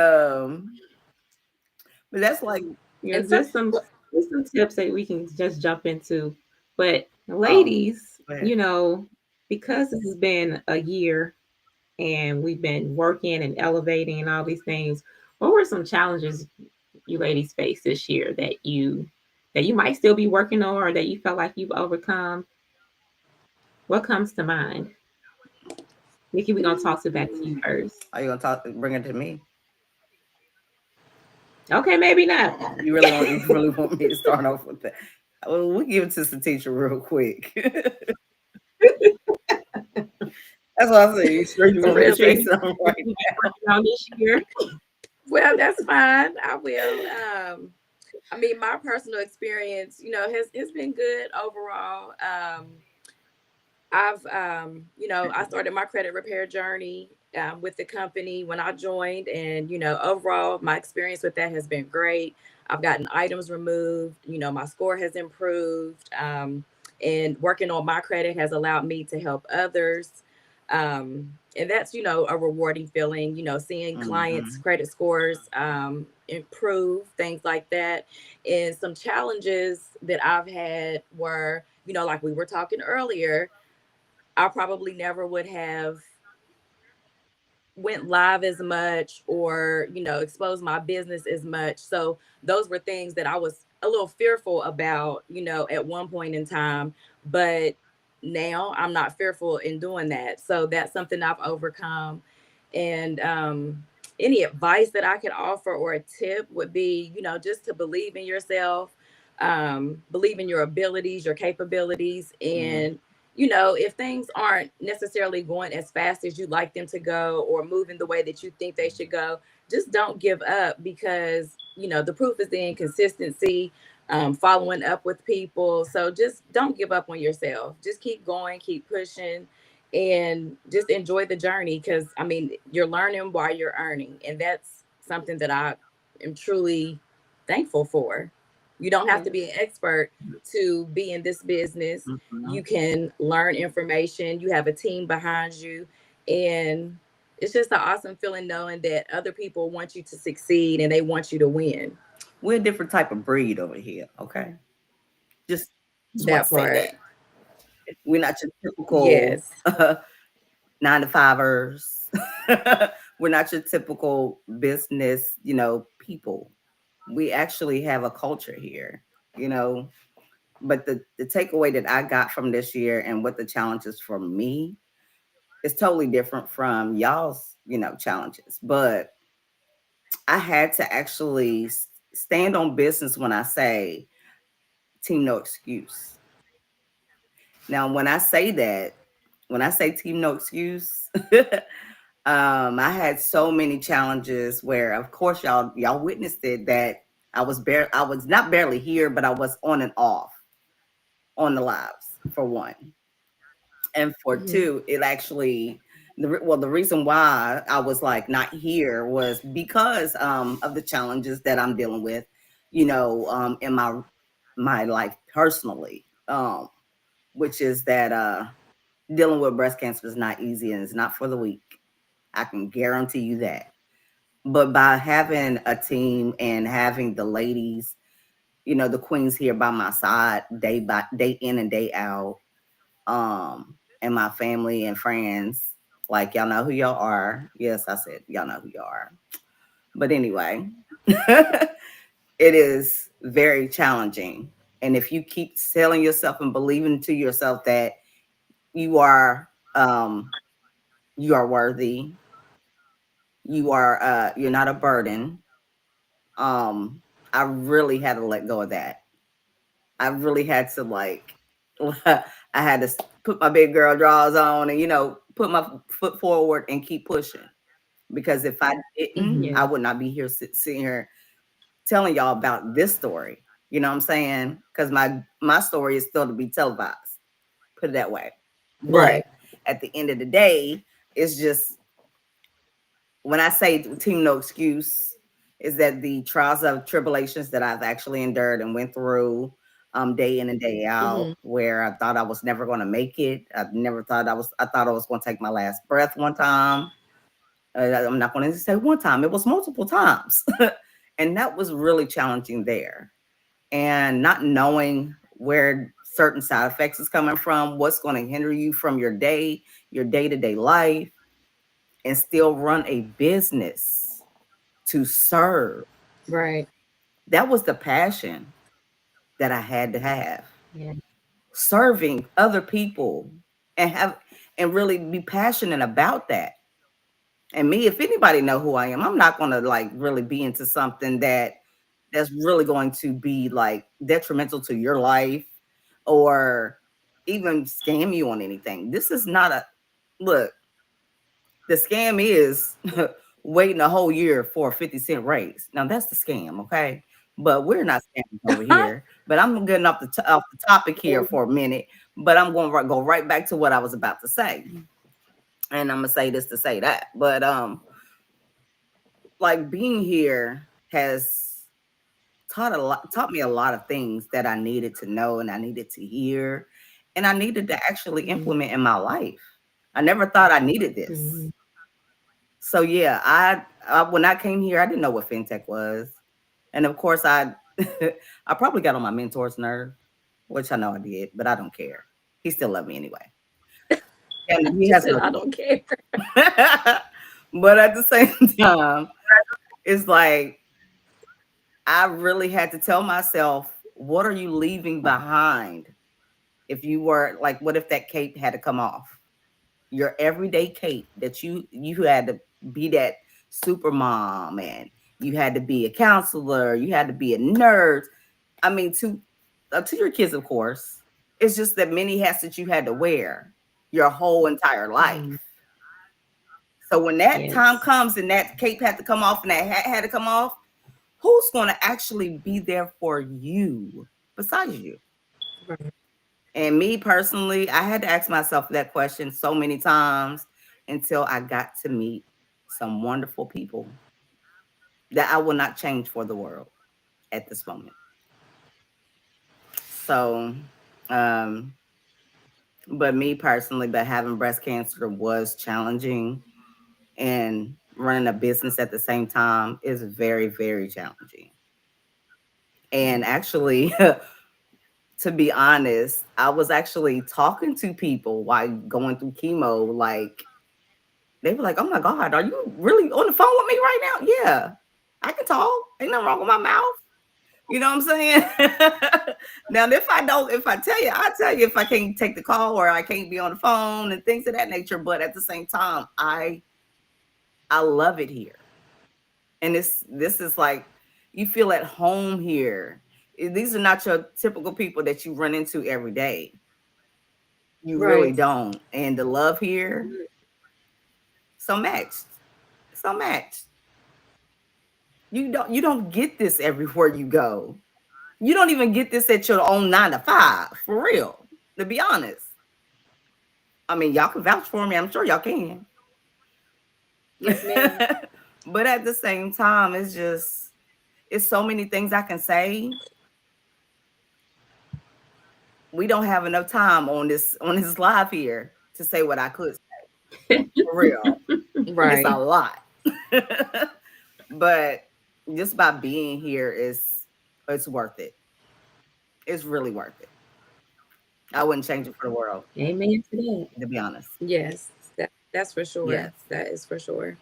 but that's like And some Just some tips that we can just jump into. But oh, ladies, go ahead. because this has been a year and we've been working and elevating and all these things. What were some challenges you ladies faced this year that you might still be working on or that you felt like you've overcome? What comes to mind? Nikki, we're gonna toss it back to you first. Are you gonna talk? Bring it to me? Okay, maybe not. You really want me to start off with that? Well, we give it to the teacher real quick. That's what I say. You sure you want me to Teacher, say Really? something you've right been now? working on this year. Well, that's fine. I will. I mean, my personal experience, has been good overall. I started my credit repair journey with the company when I joined, and overall, my experience with that has been great. I've gotten items removed. My score has improved, and working on my credit has allowed me to help others. And that's a rewarding feeling. Seeing clients' Mm-hmm. credit scores improve, things like that. And some challenges that I've had were, like we were talking earlier, I probably never would have went live as much or exposed my business as much. So those were things that I was a little fearful about at one point in time, but now I'm not fearful in doing that. So that's something I've overcome. And any advice that I could offer or a tip would be just to believe in yourself, believe in your abilities, your capabilities. Yeah. And if things aren't necessarily going as fast as you'd like them to go or moving the way that you think they should go, just don't give up, because, the proof is in consistency, following up with people. So just don't give up on yourself. Just keep going, keep pushing, and just enjoy the journey, because, I mean, you're learning while you're earning. And that's something that I am truly thankful for. You don't have Yeah. to be an expert to be in this business. Mm-hmm. You can learn information, you have a team behind you, and it's just an awesome feeling knowing that other people want you to succeed and they want you to win. We're a different type of breed over here. Okay, just just want That to say part. that we're not your typical Yes. 9 to 5ers. We're not your typical business, people. We actually have a culture here, you know. But the takeaway that I got from this year and what the challenges for me is totally different from y'all's, challenges. But I had to actually stand on business when I say team no excuse. Now, when I say team no excuse, I had so many challenges where, of course, y'all witnessed it, that I was not barely here, but I was on and off on the lives, for one. And for Hmm. two, it actually the reason why I was like not here was because of the challenges that I'm dealing with, in my life personally, which is that dealing with breast cancer is not easy and it's not for the weak. I can guarantee you that. But by having a team and having the ladies, the queens here by my side day in and day out, and my family and friends, like, y'all know who y'all are. Yes, I said y'all know who y'all are. But anyway, it is very challenging. And if you keep telling yourself and believing to yourself that you are um you are worthy, you're not a burden. I really had to let go of that. I really had to, like, I had to put my big girl drawers on and put my foot forward and keep pushing, because if I didn't, Hmm. I Yeah. would not be here sitting here telling y'all about this story. You know what I'm saying? Because my story is still to be televised. Put it that way. But Right. at the end of the day, it's just, when I say team no excuse, is that the trials of tribulations that I've actually endured and went through, day in and day Hmm. out, where I thought I was never going to make it. I thought I was going to take my last breath one time. I'm not going to say one time, it was multiple times. And that was really challenging there. And not knowing where certain side effects is coming from, what's going to hinder you from your day to day life. and still run a business to serve. Right. That was the passion that I had to have. Yeah. Serving other people and have and really be passionate about that. And me, if anybody know who I am, I'm not gonna like really be into something that's really going to be like detrimental to your life or even scam you on anything. This is not a look, the scam is waiting a whole year for a 50-cent raise. Now that's the scam, okay? But we're not scamming over here. But I'm getting off off the topic here for a minute. But I'm going to go right back to what I was about to say, and I'm gonna say this to say that. But like being here has taught me a lot of things that I needed to know and I needed to hear, and I needed to actually Mhm. implement in my life. I never thought I needed this. Mhm. So yeah, I when I came here, I didn't know what fintech was, and of course I I probably got on my mentor's nerve, which I know I did, but I don't care. He still loved me anyway, and he She has said, no I don't choice. care. But at the same time, it's like I really had to tell myself, what are you leaving behind? If you were like, what if that cape had to come off? Your everyday cape that you had to be that super mom, and you had to be a counselor, you had to be a nurse. I mean, to your kids, of course. It's just that many hats that you had to wear your whole entire life. Mhm. So when that time Yes. comes and that cape had to come off and that hat had to come off, who's going to actually be there for you besides you? Right. And me personally, I had to ask myself that question so many times until I got to meet some wonderful people that I will not change for the world at this moment. So, um, but me personally, but having breast cancer was challenging, and running a business at the same time is very, very challenging. And actually, to be honest, I was actually talking to people while going through chemo. Like, they were like, "Oh my God, are you really on the phone with me right now?" Yeah, I can talk. Ain't nothing wrong with my mouth. You know what I'm saying? Now, if I tell you, I tell you if I can't take the call or I can't be on the phone and things of that nature. But at the same time, I love it here, and this is like you feel at home here. These are not your typical people that you run into every day. You really Right. don't. And the love here, Mhm. so matched. So matched. You don't get this everywhere you go. You don't even get this at your own 9 to 5, for real. To be honest. I mean, y'all can vouch for me. I'm sure y'all can. Yes, ma'am. But at the same time, it's so many things I can say. We don't have enough time on this live here to say what I could say. For real. It's Right. a lot. But just by being here is it's worth it. It's really worth it. I wouldn't change it for the world, Amen to that. to be honest. Yes. That's for sure. Yes. That is for sure.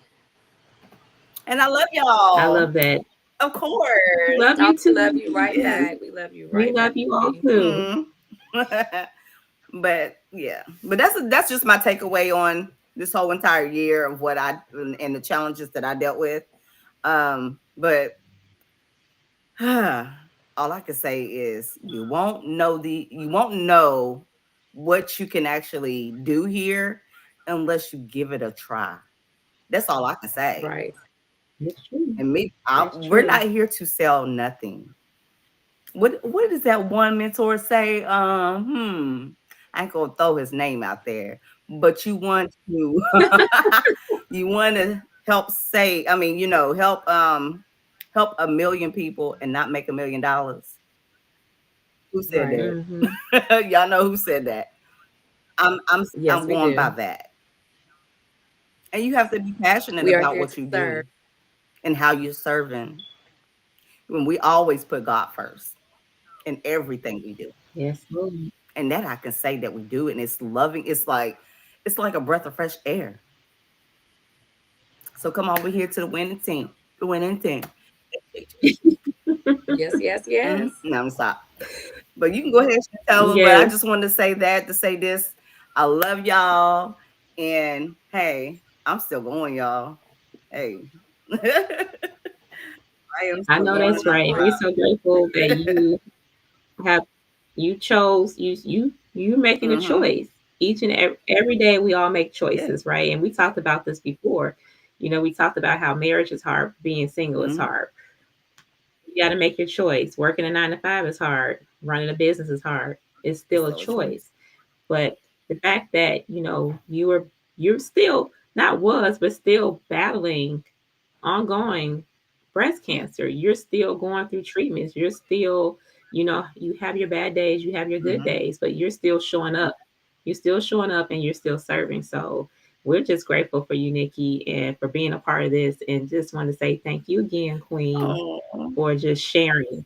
And I love I y'all. love that. Of course. Love Oh, you we love too. you right Yes. back. We love you We right back. love you all Queen. too. Mhm. But yeah. But that's just my takeaway on this whole entire year of what I and the challenges that I dealt with. But all I can say is you won't know what you can actually do here unless you give it a try. That's all I can say. Right. That's true. And That's we're true. not here to sell nothing. What does that one mentor say? I ain't gonna throw his name out there, but you want to you want to help say, I mean, help a million people and not make $1 million. Who said Right. Mm-hmm. that? Y'all know who said that. I'm Yes, we going by do. that. And you have to be passionate We are about here what to you serve. do and how you're serving. When we always put God first in everything we do. Yes, Lord. And that I can say that we do, and it's loving. It's like a breath of fresh air. So come over here to the winning team. The winning team. Yes, yes, yes. No, I'm stop. But you can go ahead and tell them. But I Yes, just wanted to say that to say this. I love y'all. And hey, I'm still going, y'all. Hey. I am I still know going that's in this right. We're so grateful that you have you chose you making a world. choice each and every day. We all make Yeah. choices, right? And we talked about this before. We talked about how marriage is hard, being single is Mm-hmm. hard. You got to make your choice. Working a 9 to 5 is hard. Running a business is hard. It's It's still a still a choice. choice. But the fact that you're still not was but still battling ongoing breast Yeah. cancer. You're still going through treatments. You're still, you have your bad days, you have your good Mm-hmm. days, but you're still showing up. You're still showing up and you're still serving. So we're just grateful for you, Nikki, and for being a part of this. And just want to say thank you again, Queen, Oh, for just sharing,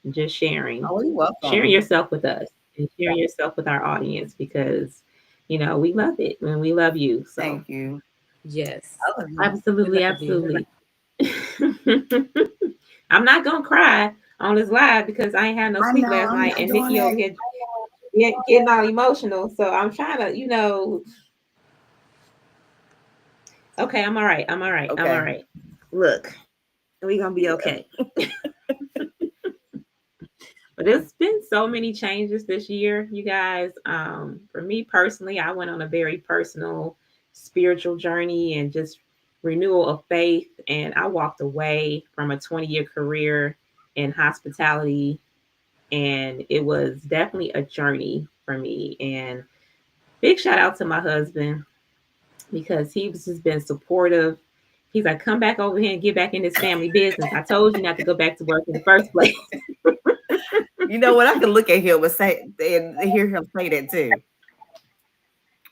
oh, you're sharing welcome. yourself with us and sharing yourself with our audience because, we love it and we love you. So Thank you. Yes. I love you. We absolutely, love you. absolutely. I'm not gonna cry on this live because I ain't had no I sleep know last I'm night, not and doing Nikki over that. here getting all emotional. So I'm trying to, okay, I'm all right. I'm all right. I'm all Okay. right. Look, we gonna be Yeah. okay. But it's been so many changes this year, you guys. For me personally, I went on a very personal spiritual journey and just renewal of faith. And I walked away from a 20-year career in hospitality. And it was definitely a journey for me. And big shout out to my husband because he's just been supportive. He's like, come back over here and get back in this family business. I told you not to go back to work in the first place. You know what? I can look at him and say and hear him say that too.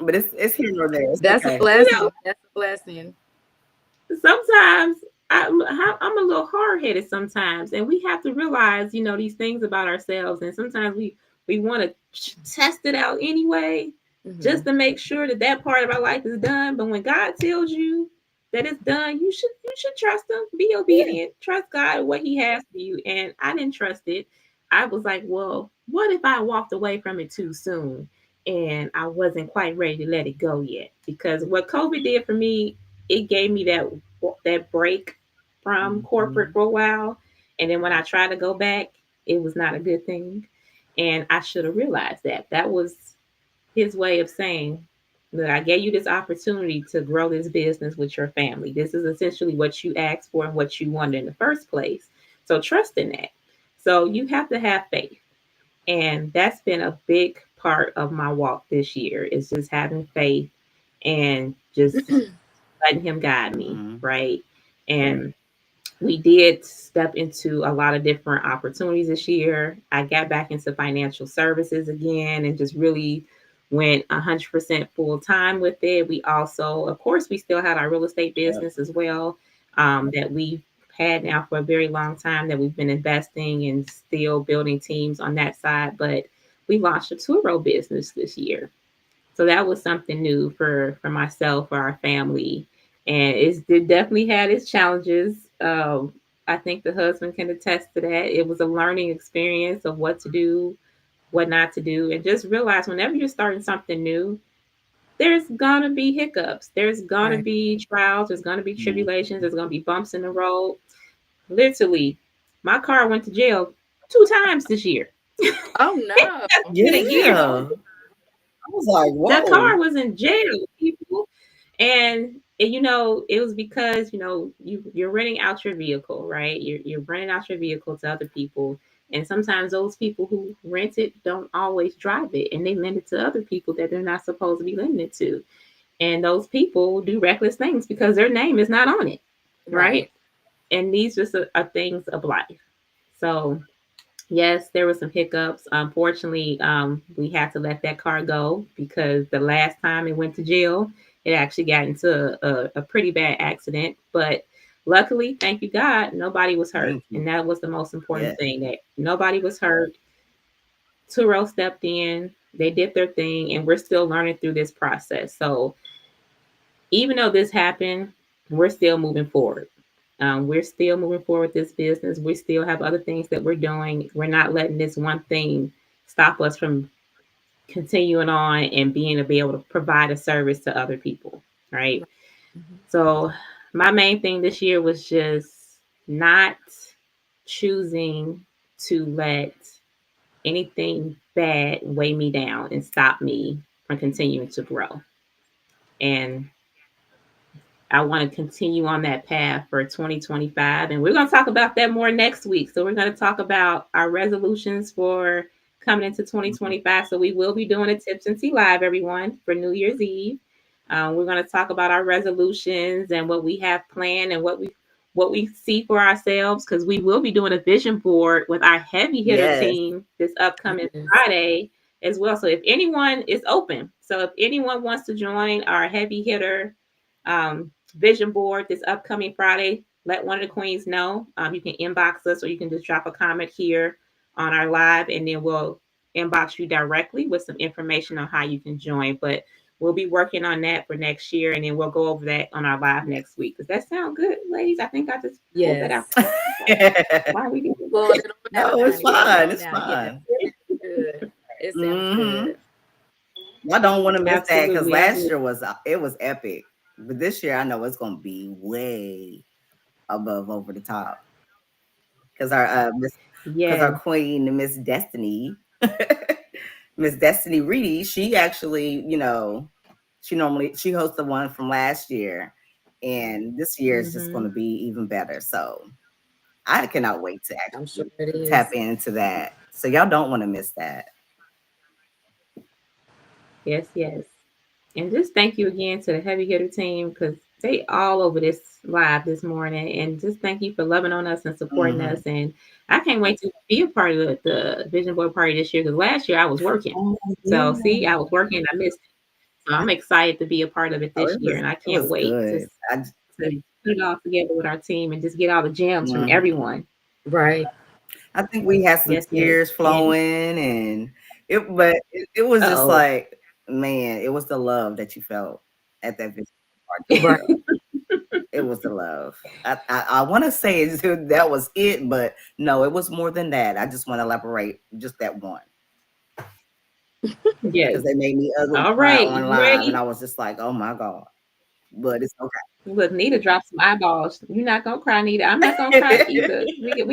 But it's here or there. It's That's a okay. you know, blessing. That's a blessing. sometimes I'm a little hard headed sometimes, and we have to realize, these things about ourselves. And sometimes we want to test it out anyway, just Hmm. to make sure that that part of our life is done. But when God tells you that it's done, you should trust Him, be Yeah. obedient, trust God and what He has for you. And I didn't trust it. I was like, well, what if I walked away from it too soon? And I wasn't quite ready to let it go yet. Because what COVID did for me, it gave me that break from corporate Mhm. for a while. And then when I tried to go back, it was not a good thing. And I should have realized that. That was his way of saying, look, I gave you this opportunity to grow this business with your family. This is essentially what you asked for and what you wanted in the first place. So trust in that. So you have to have faith. And that's been a big part of my walk this year is just having faith and just letting him guide me, Mhm. right? And we did step into a lot of different opportunities this year. I got back into financial services again and just really went 100% full time with it. We also, of course, we still had our real estate Yep. business as well, that we've had now for a very long time that we've been investing and still building teams on that side. But we launched a tour business this year, so that was something new for myself, for our family, and it definitely had its challenges. I think the husband can attest to that. It was a learning experience of what to do, what not to do, and just realize whenever you're starting something new, there's gonna be hiccups, there's gonna Right. be trials, there's gonna be Mhm. tribulations, there's gonna be bumps in the road. Literally, my car went to jail 2 times this year. Oh no. In a year, Yeah. I was like, the whoa. car was in jail, people. And it was because you're renting out your vehicle, right? You're renting out your vehicle to other people, and sometimes those people who rent it don't always drive it, and they lend it to other people that they're not supposed to be lending it to. And those people do reckless things because their name is not on it, right? Right. And these just are things of life. So yes, there were some hiccups. Unfortunately, we had to let that car go because the last time it went to jail, it actually got into a pretty bad accident. But luckily, thank you God, nobody was hurt, Thank you. and that was the most important Yes. thing. That nobody was hurt. Turo stepped in. They did their thing, and we're still learning through this process. So even though this happened, we're still moving forward. We're still moving forward with this business. We still have other things that we're doing. We're not letting this one thing stop us from continuing on and being to be able to provide a service to other people. Right. Mhm. So my main thing this year was just not choosing to let anything bad weigh me down and stop me from continuing to grow. And I want to continue on that path for 2025. And we're going to talk about that more next week. So we're going to talk about our resolutions for coming into Mhm. 2025. So we will be doing a Tips and Tea Live, everyone, for New Year's Eve. We're going to talk about our resolutions and what we have planned and what we see for ourselves, because we will be doing a vision board with our heavy hitter Yes. team this upcoming Yes. Friday as well. So if anyone is open, so if anyone wants to join our heavy hitter vision board this upcoming Friday, let one of the queens know. You can inbox us or you can just drop a comment here on our live, and then we'll inbox you directly with some information on how you can join. But we'll be working on that for next year, and then we'll go over that on our live next week. Does that sound good, ladies? I think I just pulled that out. Yes. Why are we doing Pulling it on out, No, it's honey. Pulling it fine. on It's out. Yes. fine. Good. It sounds Hmm. good. I don't want to miss that because Absolutely, last absolutely. year was it was epic, but this year I know it's gonna be way above over the top because our Yes. queen Miss Destiny, Miss Destiny Reedy, she actually she hosts the one from last year, and this year is just going Mm-hmm. to be even better. So I cannot wait to I'm sure actually it tap is. into that. So y'all don't want to miss that. Yes, yes. And just thank you again to the heavy hitter team, because they all over this live this morning. And just thank you for loving on us and supporting Hmm. us. And I can't wait to be a part of the Vision Board party this year, because last year I was working. Oh So see, I yeah. was working, I missed it. So I'm excited to be a part of it Oh, this year. And I it can't was wait good. to put it all together with our team and just get all the gems from Mhm. everyone. Right. I think we had some Yes, yes. tears And flowing, and it was just oh, like, man, it was the love that you felt at that vision party. Right. It was the love. I want to say that was it, but no, it was more than that. I just want to elaborate just that one yes. because they made me ugly All cry right. on You live, and ready? I was just like, oh my god. But it's Look, Nita dropped some eyeballs. You're not gonna cry, Nita. I'm not gonna cry okay. either. We got you.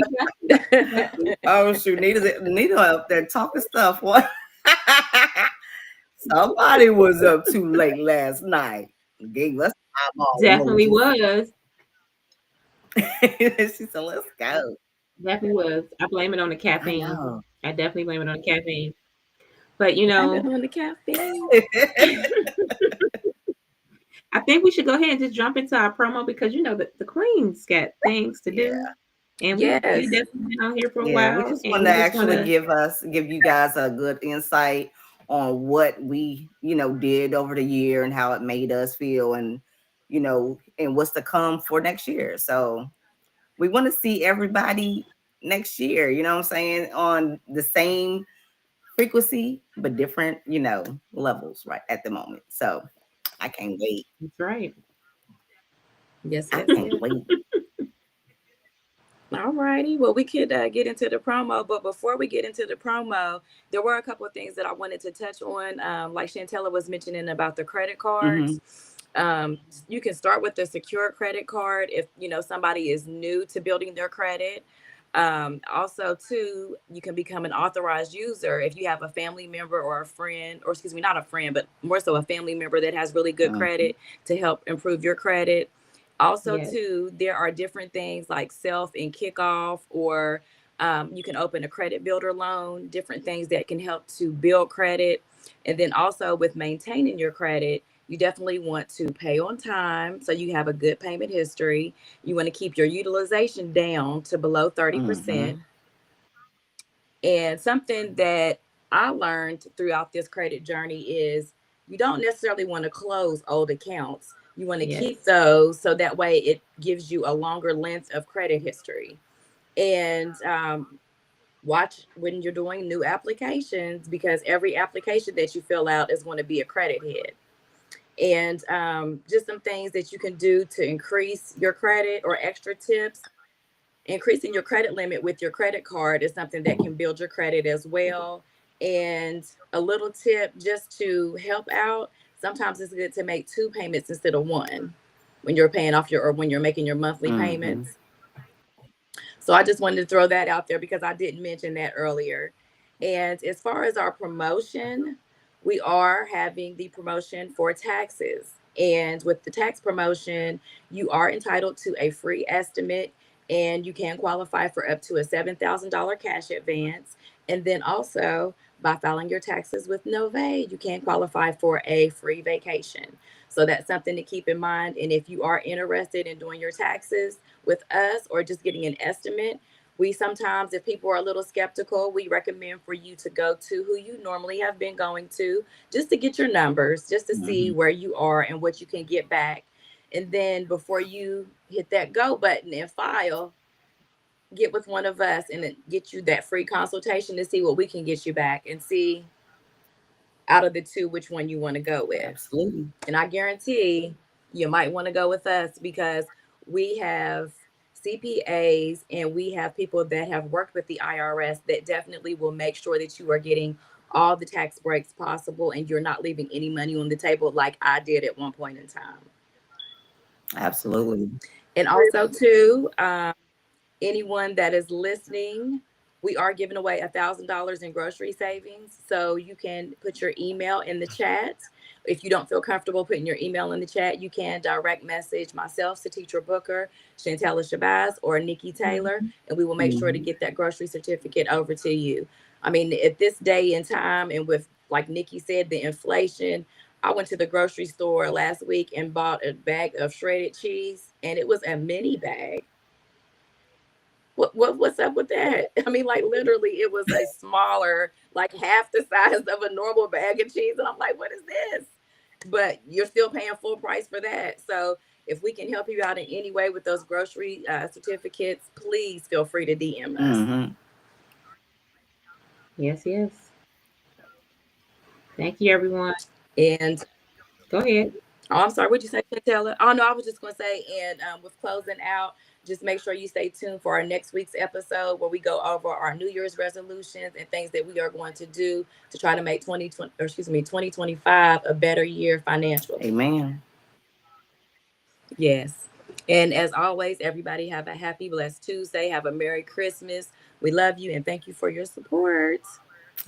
We got you. Oh shoot, Nita up there talking stuff. What? Somebody was up too late last night. Gave us eyeball Definitely emojis. was. She said, "Let's go." Definitely was. I blame it on the I caffeine. know. I definitely blame it on the caffeine. But Blame it on the caffeine. I think we should go ahead and just jump into our promo, because the Queen's got things to Yeah, do. And we Yes. definitely been out here for a yeah. We while, just and want to we just actually wanna give you guys a good insight on what we did over the year and how it made us feel, and and what's to come for next year. So we want to see everybody next year. You know what I'm saying, on the same frequency but different levels right at the moment. So I can't wait. that's right. Yes, I yes, can't yes. wait. All righty. Well, we could get into the promo, but before we get into the promo, there were a couple of things that I wanted to touch on. Like Chantella was mentioning about the credit Hmm. cards. You can start with the secure credit card if somebody is new to building their credit. Also, too, you can become an authorized user if you have a family member or a friend, or excuse me, not a friend, but more so a family member that has really good Hmm. credit to help improve your credit. Also, Yes, too, there are different things like self and kickoff, or you can open a credit builder loan, different things that can help to build credit. And then also with maintaining your credit, you definitely want to pay on time so you have a good payment history. You want to keep your utilization down to below 30%. Hmm. And something that I learned throughout this credit journey is you don't necessarily want to close old accounts. You want to keep yes, those so that way it gives you a longer length of credit history. And watch when you're doing new applications, because every application that you fill out is going to be a credit hit. and just some things that you can do to increase your credit, or extra tips. Increasing your credit limit with your credit card is something that can build your credit as well. And a little tip just to help out, sometimes it's good to make two payments instead of one when you're paying off your, or when you're making your monthly Mm-hmm. payments. So I just wanted to throw that out there because I didn't mention that earlier. And as far as our promotion, we are having the promotion for taxes. And with the tax promotion, you are entitled to a free estimate, and you can qualify for up to a $7,000 cash advance. And then also, by filing your taxes with Nove, you can qualify for a free vacation. So that's something to keep in mind. And if you are interested in doing your taxes with us, or just getting an estimate, we sometimes, if people are a little skeptical, we recommend for you to go to who you normally have been going to, just to get your numbers, just to see Mm-hmm. where you are and what you can get back. And then before you hit that go button and file, get with one of us and then get you that free consultation to see what we can get you back, and see out of the two which one you want to go with. Absolutely. And I guarantee you might want to go with us because we have CPAs and we have people that have worked with the IRS that definitely will make sure that you are getting all the tax breaks possible and you're not leaving any money on the table like I did at one point in time. Absolutely. And also, too, anyone that is listening, we are giving away $1,000 in grocery savings. So you can put your email in the chat. If you don't feel comfortable putting your email in the chat, you can direct message myself, Teacher Booker, Chantella Shabazz, or Nikki Taylor, and we will make sure to Mm-hmm. get that grocery certificate over to you. I mean, at this day and time, and with, like Nikki said, the inflation, I went to the grocery store last week and bought a bag of shredded cheese, and it was a mini bag. What's up with that? I mean, like literally, it was a smaller, like half the size of a normal bag of cheese, and I'm like, what is this? But you're still paying full price for that. So if we can help you out in any way with those grocery certificates, please feel free to DM us. Mm-hmm. Yes, yes. Thank you, everyone. And Go ahead. oh, I'm sorry. What'd you say, Taylor? Oh no, I was just gonna say, and with closing out, just make sure you stay tuned for our next week's episode where we go over our New Year's resolutions and things that we are going to do to try to make 2020, or excuse me, 2025 a better year financially. Amen. Yes. And as always, everybody have a happy, blessed Tuesday. Have a Merry Christmas. We love you and thank you for your support.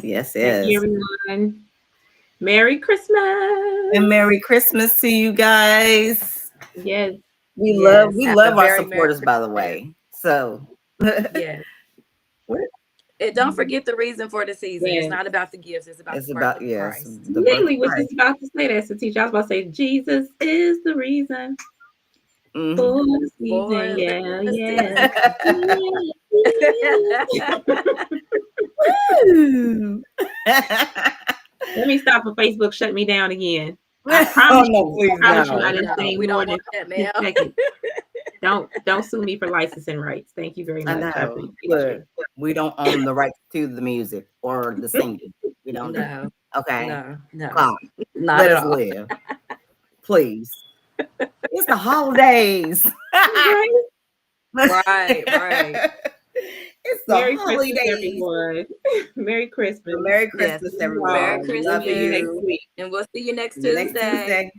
Yes, Thank you, yes. everyone. Merry Christmas. And Merry Christmas to you guys. Yes. We love Yes. we Have a love our very Merry supporters, by the Christmas. way. So Yes. we're- And don't forget the reason for the season. It's Yes. not about the gifts, it's about it's the birth about, of yes, Christ. the birth Literally of was Christ. just about to say that, so teacher. I was about to say Jesus is the reason Mhm. for the For season. Yeah, the yeah. season. Woo. Let me stop for Facebook shut me down again. I Oh promise no, you. please I promise you no. I didn't No, say we more don't than want that, 10 ma'am. seconds. Don't sue me for licensing rights. Thank you very I much. I know. appreciate Look, you. we don't own the rights to the music or the singing. We don't do. No, Okay. no, God, not let at us all. live. Please. It's the holidays. Right? Right. It's the Merry Christmas, holidays. everyone. Merry Christmas. Merry Yes. Christmas, You Merry all. everyone. We'll Love see you next Christmas. you. week. And we'll see you next See you next Tuesday. Tuesday.